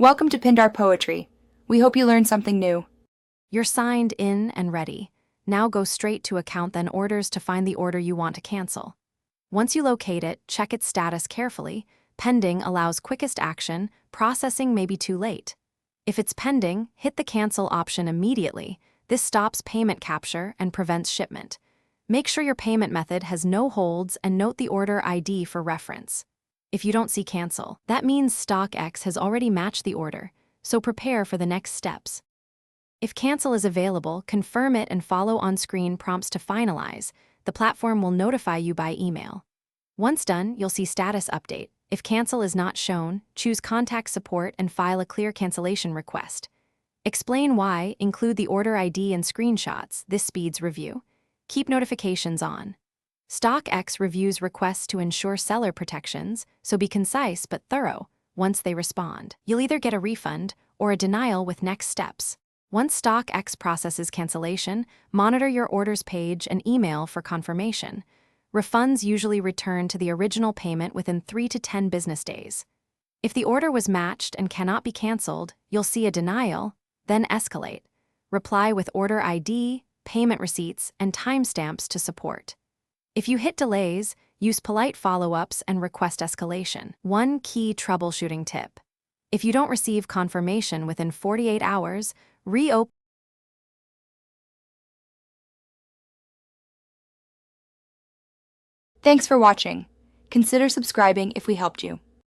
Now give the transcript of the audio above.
Welcome to Pindar Poetry. We hope you learned something new. You're signed in and ready. Now go straight to Account then Orders to find the order you want to cancel. Once you locate it, check its status carefully. Pending allows quickest action, processing may be too late. If it's pending, hit the cancel option immediately. This stops payment capture and prevents shipment. Make sure your payment method has no holds and note the order ID for reference. If you don't see cancel, that means Stockx has already matched the order, so prepare for the next steps. If cancel is available, confirm it and follow on-screen prompts to finalize. The platform will notify you by email. Once done, you'll see status update. If cancel is not shown, choose Contact Support and file a clear cancellation request. Explain why, include the order ID and screenshots. This speeds review. Keep notifications on. Stockx reviews requests to ensure seller protections, so be concise but thorough. Once they respond, you'll either get a refund or a denial with next steps. Once Stockx processes cancellation, monitor your orders page and email for confirmation. Refunds usually return to the original payment within 3 to 10 business days. If the order was matched and cannot be canceled, you'll see a denial, then escalate. Reply with order ID, payment receipts, and timestamps to support. If you hit delays, use polite follow-ups and request escalation. One key troubleshooting tip: if you don't receive confirmation within 48 hours, reopen. Thanks for watching. Consider subscribing if we helped you.